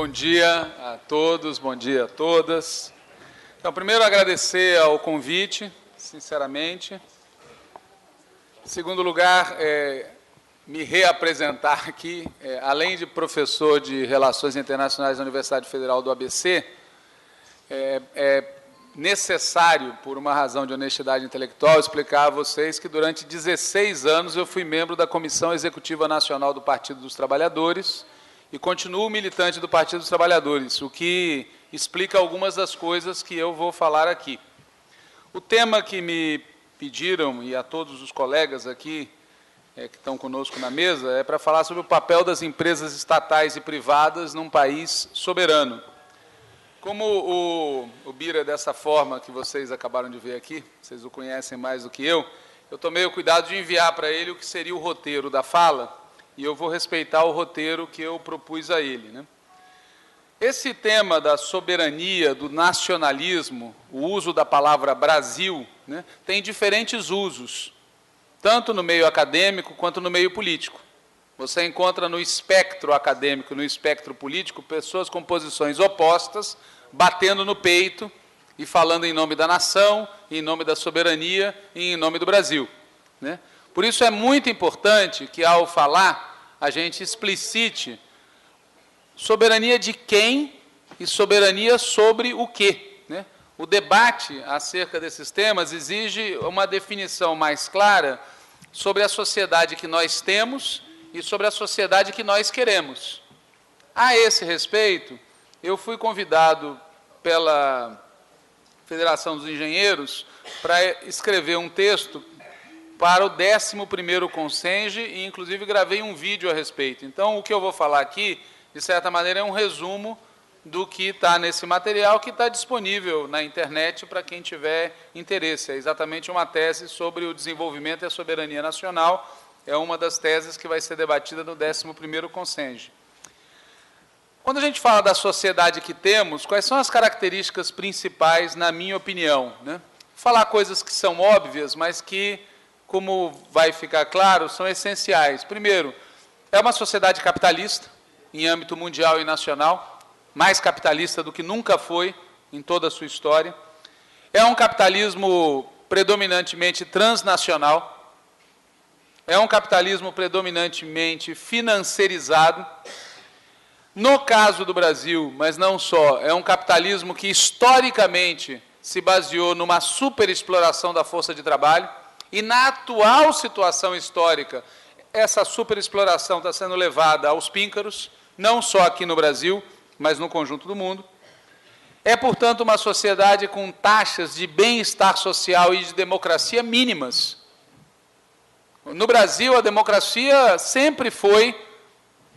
Bom dia a todos, bom dia a todas. Então, primeiro, agradecer ao convite, sinceramente. Em segundo lugar, me reapresentar aqui, além de professor de Relações Internacionais da Universidade Federal do ABC, é necessário, por uma razão de honestidade intelectual, explicar a vocês que durante 16 anos eu fui membro da Comissão Executiva Nacional do Partido dos Trabalhadores e continuo militante do Partido dos Trabalhadores, o que explica algumas das coisas que eu vou falar aqui. O tema que me pediram, e a todos os colegas aqui que estão conosco na mesa, é para falar sobre o papel das empresas estatais e privadas num país soberano. Como o Bira, dessa forma que vocês acabaram de ver aqui, vocês o conhecem mais do que eu tomei o cuidado de enviar para ele o que seria o roteiro da fala, e eu vou respeitar o roteiro que eu propus a ele, né? Esse tema da soberania, do nacionalismo, o uso da palavra Brasil, né, tem diferentes usos, tanto no meio acadêmico quanto no meio político. Você encontra no espectro acadêmico, no espectro político, pessoas com posições opostas, batendo no peito e falando em nome da nação, em nome da soberania e em nome do Brasil, né? Por isso é muito importante que, ao falar, a gente explicite soberania de quem e soberania sobre o quê, né? O debate acerca desses temas exige uma definição mais clara sobre a sociedade que nós temos e sobre a sociedade que nós queremos. A esse respeito, eu fui convidado pela Federação dos Engenheiros para escrever um texto para o 11º Consenge e, inclusive, gravei um vídeo a respeito. Então, o que eu vou falar aqui, de certa maneira, é um resumo do que está nesse material, que está disponível na internet para quem tiver interesse. É exatamente uma tese sobre o desenvolvimento e a soberania nacional. É uma das teses que vai ser debatida no 11º Consenge. Quando a gente fala da sociedade que temos, quais são as características principais, na minha opinião, né? Vou falar coisas que são óbvias, mas que, como vai ficar claro, são essenciais. Primeiro, é uma sociedade capitalista, em âmbito mundial e nacional, mais capitalista do que nunca foi em toda a sua história. É um capitalismo predominantemente transnacional, é um capitalismo predominantemente financeirizado. No caso do Brasil, mas não só, é um capitalismo que historicamente se baseou numa superexploração da força de trabalho, e na atual situação histórica, essa superexploração está sendo levada aos píncaros, não só aqui no Brasil, mas no conjunto do mundo. É, portanto, uma sociedade com taxas de bem-estar social e de democracia mínimas. No Brasil, a democracia sempre foi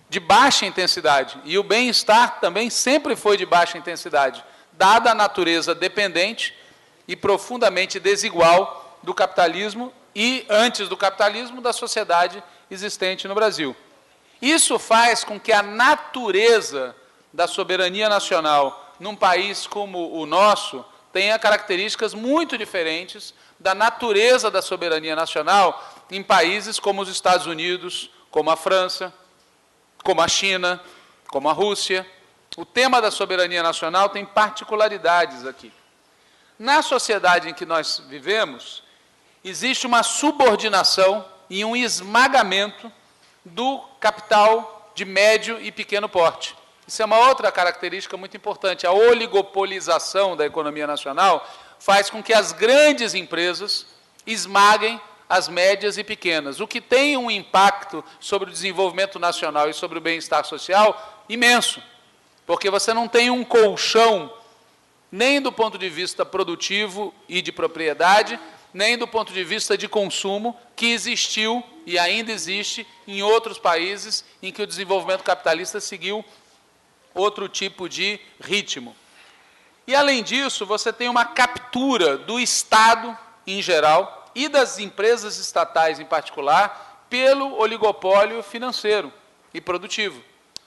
de baixa intensidade, e o bem-estar também sempre foi de baixa intensidade, dada a natureza dependente e profundamente desigual do capitalismo e, antes do capitalismo, da sociedade existente no Brasil. Isso faz com que a natureza da soberania nacional num país como o nosso tenha características muito diferentes da natureza da soberania nacional em países como os Estados Unidos, como a França, como a China, como a Rússia. O tema da soberania nacional tem particularidades aqui. Na sociedade em que nós vivemos, existe uma subordinação e um esmagamento do capital de médio e pequeno porte. Isso é uma outra característica muito importante. A oligopolização da economia nacional faz com que as grandes empresas esmaguem as médias e pequenas, o que tem um impacto sobre o desenvolvimento nacional e sobre o bem-estar social imenso, porque você não tem um colchão nem do ponto de vista produtivo e de propriedade, nem do ponto de vista de consumo, que existiu e ainda existe em outros países em que o desenvolvimento capitalista seguiu outro tipo de ritmo. E, além disso, você tem uma captura do Estado, em geral, e das empresas estatais, em particular, pelo oligopólio financeiro e produtivo.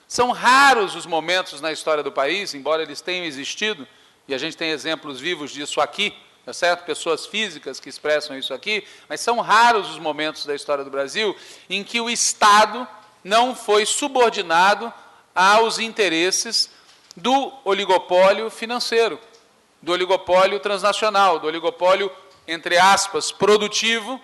São raros os momentos na história do país, embora eles tenham existido, e a gente tem exemplos vivos disso aqui, tá certo? Pessoas físicas que expressam isso aqui, mas são raros os momentos da história do Brasil em que o Estado não foi subordinado aos interesses do oligopólio financeiro, do oligopólio transnacional, do oligopólio, entre aspas, produtivo,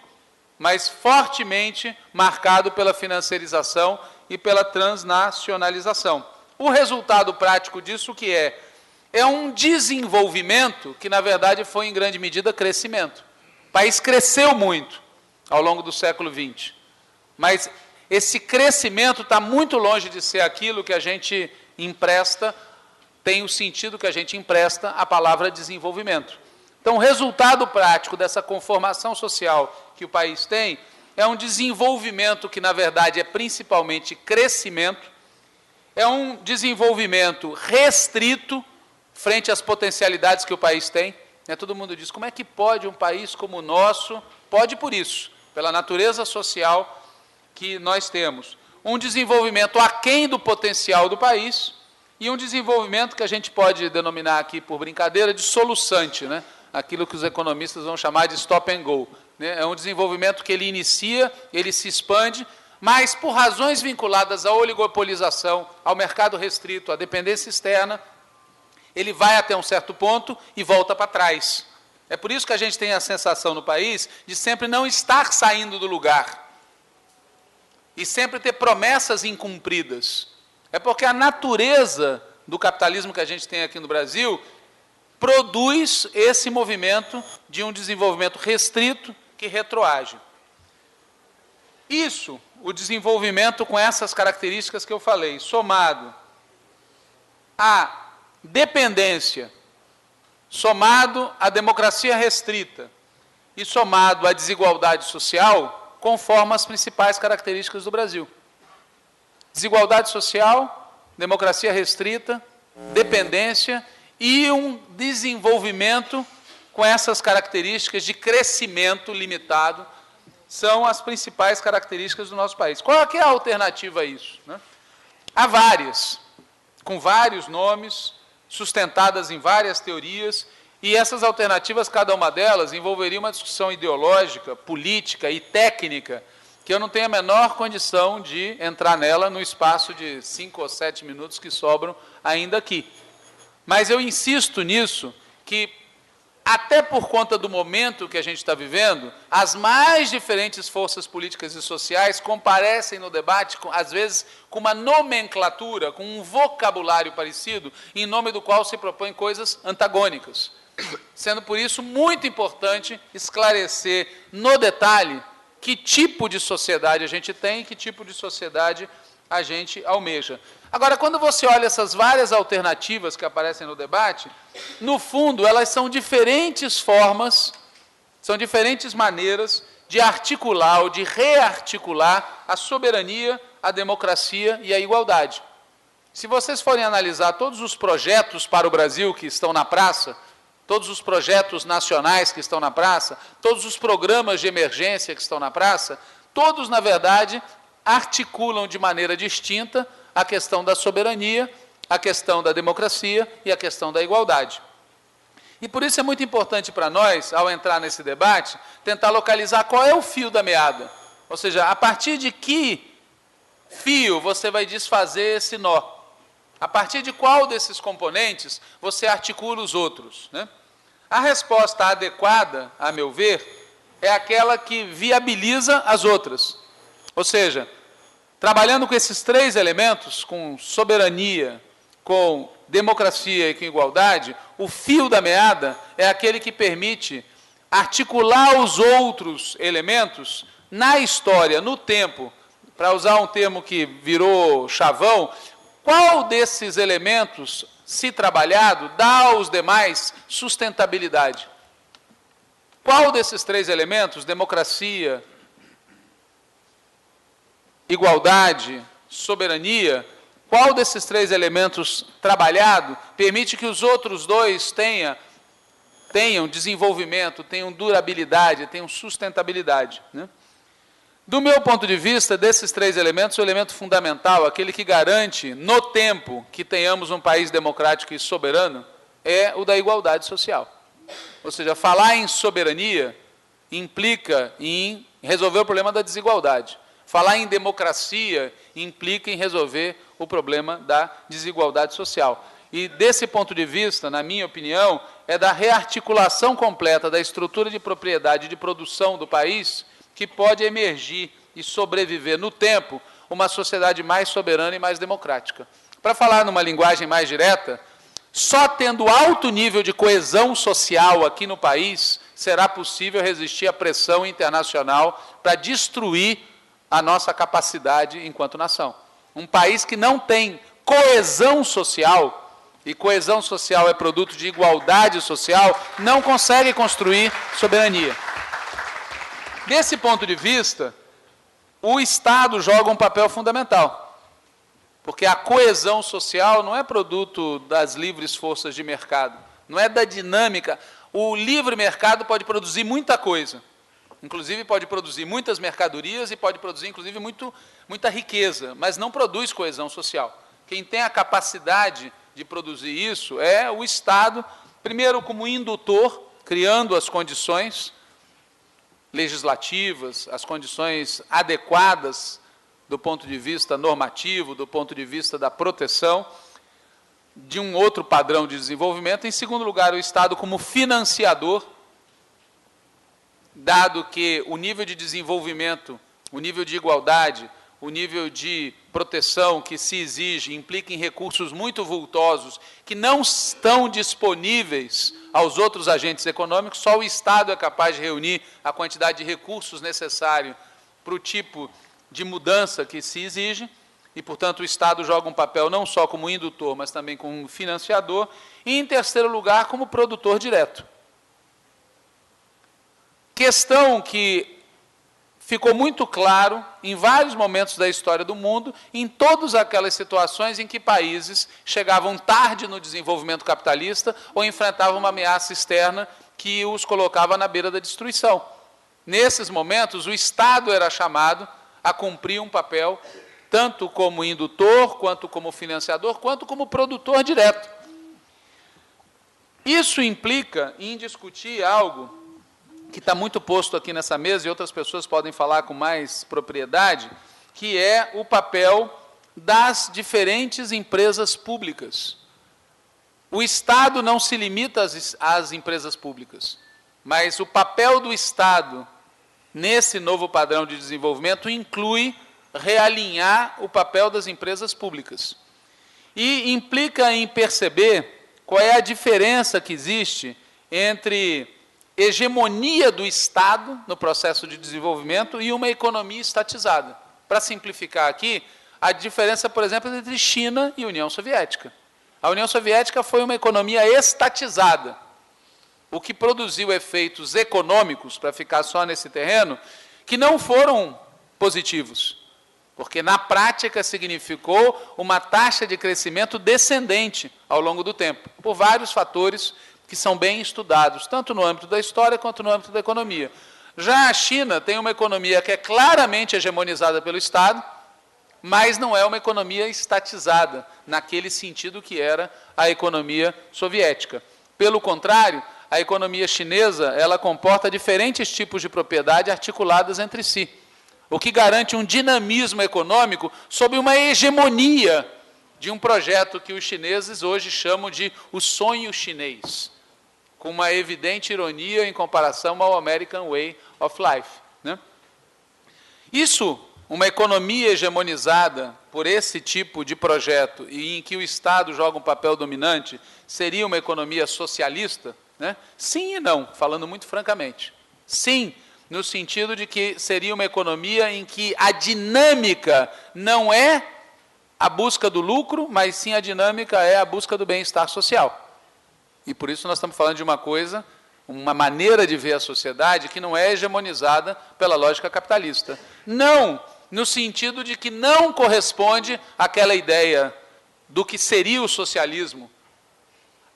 mas fortemente marcado pela financiarização e pela transnacionalização. O resultado prático disso o que é? É um desenvolvimento que, na verdade, foi, em grande medida, crescimento. O país cresceu muito ao longo do século XX, mas esse crescimento está muito longe de ser aquilo que a gente empresta, tem o sentido que a gente empresta à palavra desenvolvimento. Então, o resultado prático dessa conformação social que o país tem é um desenvolvimento que, na verdade, é principalmente crescimento, é um desenvolvimento restrito frente às potencialidades que o país tem. Todo mundo diz, como é que pode um país como o nosso, pode por isso, pela natureza social que nós temos, um desenvolvimento aquém do potencial do país e um desenvolvimento que a gente pode denominar aqui, por brincadeira, de soluçante, né? Aquilo que os economistas vão chamar de stop and go. Né? É um desenvolvimento que ele inicia, ele se expande, mas por razões vinculadas à oligopolização, ao mercado restrito, à dependência externa, ele vai até um certo ponto e volta para trás. É por isso que a gente tem a sensação no país de sempre não estar saindo do lugar e sempre ter promessas incumpridas. É porque a natureza do capitalismo que a gente tem aqui no Brasil produz esse movimento de um desenvolvimento restrito que retroage. Isso, o desenvolvimento com essas características que eu falei, somado à dependência, somado à democracia restrita e somado à desigualdade social, conforma as principais características do Brasil. Desigualdade social, democracia restrita, dependência e um desenvolvimento com essas características de crescimento limitado são as principais características do nosso país. Qual é a alternativa a isso? Há várias, com vários nomes, sustentadas em várias teorias, e essas alternativas, cada uma delas, envolveria uma discussão ideológica, política e técnica, que eu não tenho a menor condição de entrar nela no espaço de 5 ou 7 minutos que sobram ainda aqui. Mas eu insisto nisso, que até por conta do momento que a gente está vivendo, as mais diferentes forças políticas e sociais comparecem no debate, às vezes, com uma nomenclatura, com um vocabulário parecido, em nome do qual se propõem coisas antagônicas. Sendo, por isso, muito importante esclarecer no detalhe que tipo de sociedade a gente tem e que tipo de sociedade a gente almeja. Agora, quando você olha essas várias alternativas que aparecem no debate, no fundo, elas são diferentes formas, são diferentes maneiras de articular ou de rearticular a soberania, a democracia e a igualdade. Se vocês forem analisar todos os projetos para o Brasil que estão na praça, todos os projetos nacionais que estão na praça, todos os programas de emergência que estão na praça, todos, na verdade, articulam de maneira distinta a questão da soberania, a questão da democracia e a questão da igualdade. E por isso é muito importante para nós, ao entrar nesse debate, tentar localizar qual é o fio da meada. Ou seja, a partir de que fio você vai desfazer esse nó? A partir de qual desses componentes você articula os outros? A resposta adequada, a meu ver, é aquela que viabiliza as outras. Ou seja, trabalhando com esses três elementos, com soberania, com democracia e com igualdade, o fio da meada é aquele que permite articular os outros elementos na história, no tempo. Para usar um termo que virou chavão, qual desses elementos, se trabalhado, dá aos demais sustentabilidade? Qual desses três elementos, democracia, igualdade, soberania, qual desses três elementos trabalhado permite que os outros dois tenham desenvolvimento, tenham durabilidade, tenham sustentabilidade? Do meu ponto de vista, desses três elementos, o elemento fundamental, aquele que garante, no tempo, que tenhamos um país democrático e soberano, é o da igualdade social. Ou seja, falar em soberania implica em resolver o problema da desigualdade. Falar em democracia implica em resolver o problema da desigualdade social. E, desse ponto de vista, na minha opinião, é da rearticulação completa da estrutura de propriedade e de produção do país que pode emergir e sobreviver no tempo uma sociedade mais soberana e mais democrática. Para falar numa linguagem mais direta, só tendo alto nível de coesão social aqui no país será possível resistir à pressão internacional para destruir a nossa capacidade enquanto nação. Um país que não tem coesão social, e coesão social é produto de igualdade social, não consegue construir soberania. Desse ponto de vista, o Estado joga um papel fundamental, porque a coesão social não é produto das livres forças de mercado, não é da dinâmica. O livre mercado pode produzir muita coisa, inclusive pode produzir muitas mercadorias e pode produzir, inclusive, muita riqueza, mas não produz coesão social. Quem tem a capacidade de produzir isso é o Estado, primeiro como indutor, criando as condições legislativas, as condições adequadas do ponto de vista normativo, do ponto de vista da proteção de um outro padrão de desenvolvimento. Em segundo lugar, o Estado como financiador, dado que o nível de desenvolvimento, o nível de igualdade, o nível de proteção que se exige implica em recursos muito vultosos que não estão disponíveis aos outros agentes econômicos. Só o Estado é capaz de reunir a quantidade de recursos necessário para o tipo de mudança que se exige, e, portanto, o Estado joga um papel não só como indutor, mas também como financiador, e, em terceiro lugar, como produtor direto. Questão que ficou muito claro em vários momentos da história do mundo, em todas aquelas situações em que países chegavam tarde no desenvolvimento capitalista ou enfrentavam uma ameaça externa que os colocava na beira da destruição. Nesses momentos, o Estado era chamado a cumprir um papel tanto como indutor, quanto como financiador, quanto como produtor direto. Isso implica em discutir algo que está muito posto aqui nessa mesa, e outras pessoas podem falar com mais propriedade, que é o papel das diferentes empresas públicas. O Estado não se limita às empresas públicas, mas o papel do Estado nesse novo padrão de desenvolvimento inclui realinhar o papel das empresas públicas. E implica em perceber qual é a diferença que existe entre hegemonia do Estado no processo de desenvolvimento e uma economia estatizada. Para simplificar aqui, a diferença, por exemplo, entre China e União Soviética. A União Soviética foi uma economia estatizada, o que produziu efeitos econômicos, para ficar só nesse terreno, que não foram positivos, porque na prática significou uma taxa de crescimento descendente ao longo do tempo, por vários fatores que são bem estudados, tanto no âmbito da história quanto no âmbito da economia. Já a China tem uma economia que é claramente hegemonizada pelo Estado, mas não é uma economia estatizada, naquele sentido que era a economia soviética. Pelo contrário, a economia chinesa, ela comporta diferentes tipos de propriedade articuladas entre si, o que garante um dinamismo econômico sob uma hegemonia de um projeto que os chineses hoje chamam de o sonho chinês, com uma evidente ironia em comparação ao American Way of Life, né? Isso, uma economia hegemonizada por esse tipo de projeto e em que o Estado joga um papel dominante, seria uma economia socialista, né? Sim e não, falando muito francamente. Sim, no sentido de que seria uma economia em que a dinâmica não é a busca do lucro, mas sim a dinâmica é a busca do bem-estar social. E por isso nós estamos falando de uma coisa, uma maneira de ver a sociedade que não é hegemonizada pela lógica capitalista. Não no sentido de que não corresponde àquela ideia do que seria o socialismo,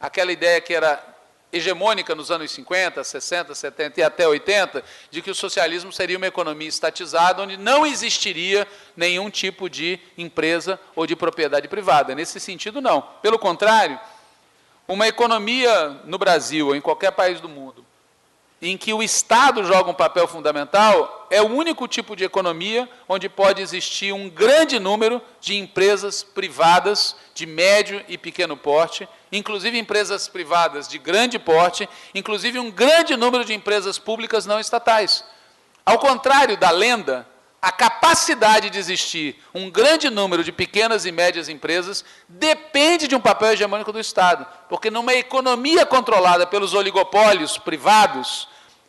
aquela ideia que era hegemônica nos anos 50, 60, 70 e até 80, de que o socialismo seria uma economia estatizada, onde não existiria nenhum tipo de empresa ou de propriedade privada. Nesse sentido, não. Pelo contrário, uma economia no Brasil ou em qualquer país do mundo em que o Estado joga um papel fundamental, é o único tipo de economia onde pode existir um grande número de empresas privadas de médio e pequeno porte, inclusive empresas privadas de grande porte, inclusive um grande número de empresas públicas não estatais. Ao contrário da lenda, a capacidade de existir um grande número de pequenas e médias empresas depende de um papel hegemônico do Estado, porque numa economia controlada pelos oligopólios privados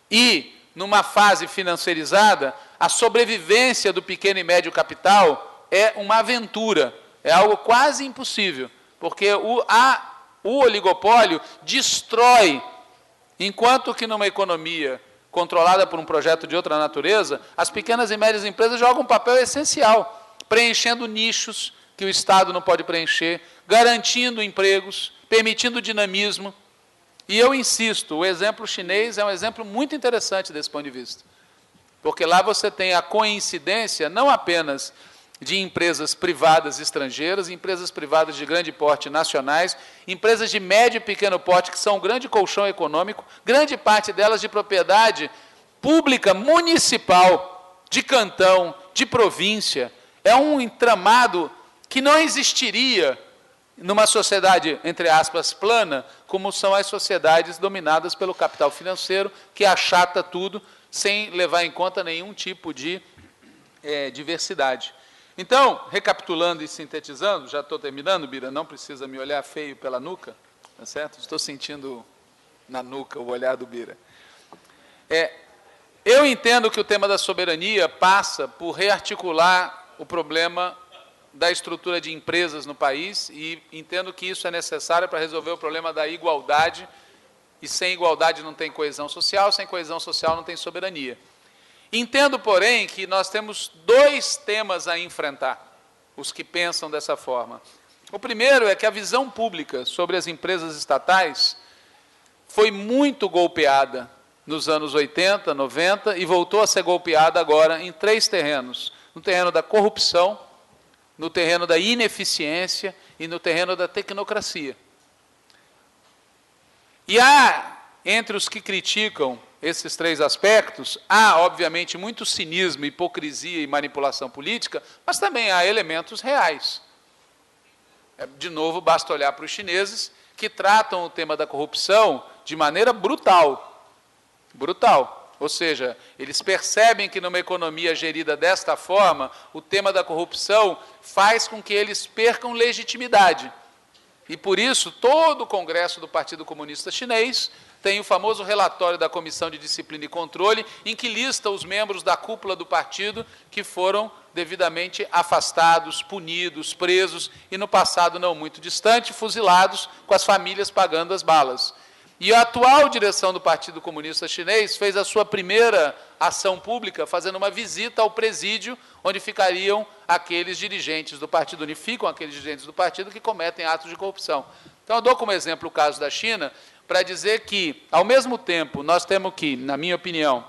e numa fase financeirizada, a sobrevivência do pequeno e médio capital é uma aventura, é algo quase impossível, porque o oligopólio destrói, enquanto que numa economia controlada por um projeto de outra natureza, as pequenas e médias empresas jogam um papel essencial, preenchendo nichos que o Estado não pode preencher, garantindo empregos, permitindo dinamismo. E eu insisto, o exemplo chinês é um exemplo muito interessante desse ponto de vista, porque lá você tem a coincidência não apenas de empresas privadas estrangeiras, empresas privadas de grande porte nacionais, empresas de médio e pequeno porte, que são um grande colchão econômico, grande parte delas de propriedade pública, municipal, de cantão, de província. É um entramado que não existiria numa sociedade, entre aspas, plana, como são as sociedades dominadas pelo capital financeiro, que achata tudo, sem levar em conta nenhum tipo de diversidade. Então, recapitulando e sintetizando, já estou terminando, Bira, não precisa me olhar feio pela nuca, tá certo? Estou sentindo na nuca o olhar do Bira. Eu entendo que o tema da soberania passa por rearticular o problema da estrutura de empresas no país e entendo que isso é necessário para resolver o problema da igualdade, e sem igualdade não tem coesão social, sem coesão social não tem soberania. Entendo, porém, que nós temos dois temas a enfrentar, os que pensam dessa forma. O primeiro é que a visão pública sobre as empresas estatais foi muito golpeada nos anos 80, 90 e voltou a ser golpeada agora em três terrenos. No terreno da corrupção, no terreno da ineficiência e no terreno da tecnocracia. E há, entre os que criticam esses três aspectos, há, obviamente, muito cinismo, hipocrisia e manipulação política, mas também há elementos reais. De novo, basta olhar para os chineses, que tratam o tema da corrupção de maneira brutal. Brutal. Ou seja, eles percebem que numa economia gerida desta forma, o tema da corrupção faz com que eles percam legitimidade. E, por isso, todo o Congresso do Partido Comunista Chinês tem o famoso relatório da Comissão de Disciplina e Controle, em que lista os membros da cúpula do partido que foram devidamente afastados, punidos, presos e, no passado não muito distante, fuzilados, com as famílias pagando as balas. E a atual direção do Partido Comunista Chinês fez a sua primeira ação pública, fazendo uma visita ao presídio, onde ficariam aqueles dirigentes do partido, unificam aqueles dirigentes do partido que cometem atos de corrupção. Então, eu dou como exemplo o caso da China, para dizer que, ao mesmo tempo, nós temos que, na minha opinião,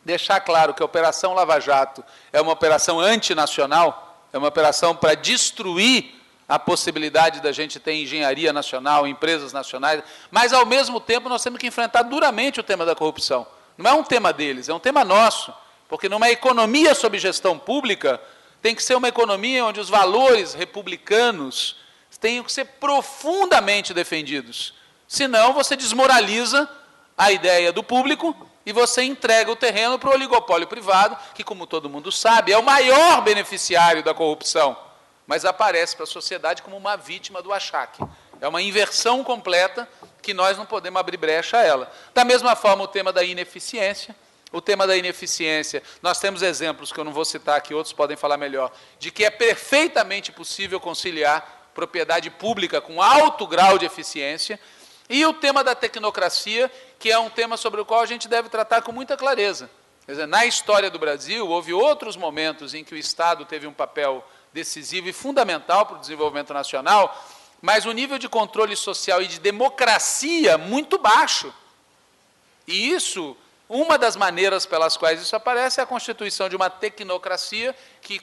deixar claro que a Operação Lava Jato é uma operação antinacional, é uma operação para destruir a possibilidade da gente ter engenharia nacional, empresas nacionais, mas, ao mesmo tempo, nós temos que enfrentar duramente o tema da corrupção. Não é um tema deles, é um tema nosso, porque numa economia sob gestão pública, tem que ser uma economia onde os valores republicanos tenham que ser profundamente defendidos. Senão, você desmoraliza a ideia do público e você entrega o terreno para o oligopólio privado, que, como todo mundo sabe, é o maior beneficiário da corrupção, mas aparece para a sociedade como uma vítima do achaque. É uma inversão completa que nós não podemos abrir brecha a ela. Da mesma forma, o tema da ineficiência. O tema da ineficiência, nós temos exemplos, que eu não vou citar aqui, outros podem falar melhor, de que é perfeitamente possível conciliar propriedade pública com alto grau de eficiência. E o tema da tecnocracia, que é um tema sobre o qual a gente deve tratar com muita clareza. Quer dizer, na história do Brasil, houve outros momentos em que o Estado teve um papel decisivo e fundamental para o desenvolvimento nacional, mas o nível de controle social e de democracia muito baixo. E isso Uma das maneiras pelas quais isso aparece é a constituição de uma tecnocracia que,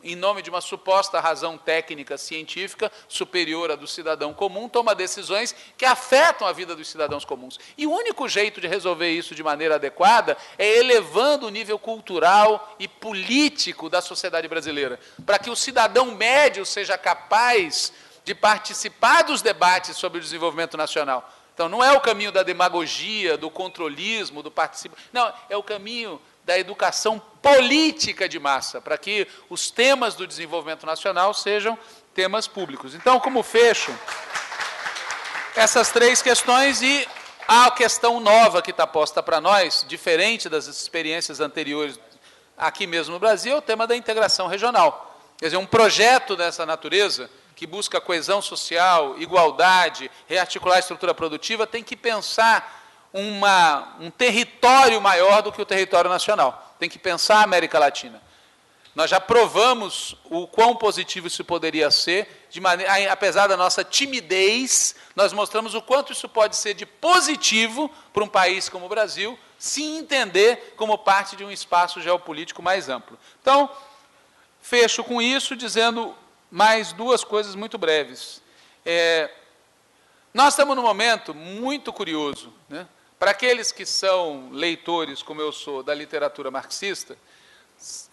em nome de uma suposta razão técnica científica superior à do cidadão comum, toma decisões que afetam a vida dos cidadãos comuns. E o único jeito de resolver isso de maneira adequada é elevando o nível cultural e político da sociedade brasileira, para que o cidadão médio seja capaz de participar dos debates sobre o desenvolvimento nacional. Então, não é o caminho da demagogia, do controlismo, do participo. Não, é o caminho da educação política de massa, para que os temas do desenvolvimento nacional sejam temas públicos. Então, como fecho, essas três questões e a questão nova que está posta para nós, diferente das experiências anteriores aqui mesmo no Brasil, é o tema da integração regional. Quer dizer, um projeto dessa natureza, que busca coesão social, igualdade, rearticular a estrutura produtiva, tem que pensar um território maior do que o território nacional. Tem que pensar a América Latina. Nós já provamos o quão positivo isso poderia ser, apesar da nossa timidez, nós mostramos o quanto isso pode ser de positivo para um país como o Brasil, se entender como parte de um espaço geopolítico mais amplo. Então, fecho com isso, dizendo mais duas coisas muito breves. Nós estamos num momento muito curioso, né? Para aqueles que são leitores, como eu sou, da literatura marxista,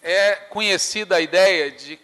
é conhecida a ideia de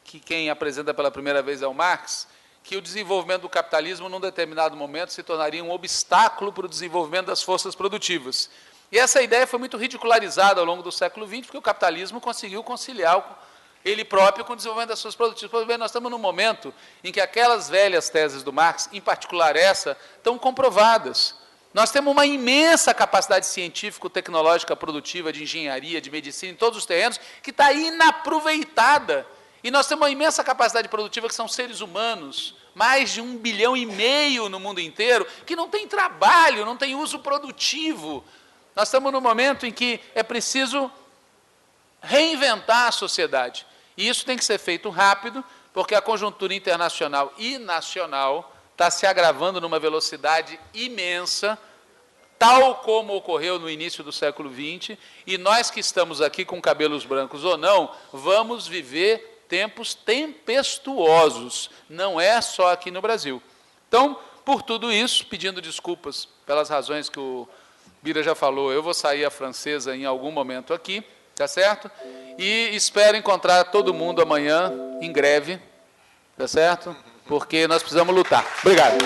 que quem apresenta pela primeira vez é o Marx, que o desenvolvimento do capitalismo, num determinado momento, se tornaria um obstáculo para o desenvolvimento das forças produtivas. E essa ideia foi muito ridicularizada ao longo do século XX, porque o capitalismo conseguiu conciliar ele próprio com o desenvolvimento das forças produtivas. Pois bem, nós estamos num momento em que aquelas velhas teses do Marx, em particular essa, estão comprovadas. Nós temos uma imensa capacidade científico-tecnológica produtiva, de engenharia, de medicina, em todos os terrenos, que está inaproveitada. E nós temos uma imensa capacidade produtiva, que são seres humanos, mais de 1,5 bilhão no mundo inteiro, que não tem trabalho, não tem uso produtivo. Nós estamos num momento em que é preciso reinventar a sociedade. E isso tem que ser feito rápido, porque a conjuntura internacional e nacional está se agravando numa velocidade imensa, tal como ocorreu no início do século XX, e nós que estamos aqui com cabelos brancos ou não, vamos viver tempos tempestuosos, não é só aqui no Brasil. Então, por tudo isso, pedindo desculpas pelas razões que o Bira já falou, eu vou sair a francesa em algum momento aqui, tá certo? E espero encontrar todo mundo amanhã em greve, tá certo? Porque nós precisamos lutar. Obrigado.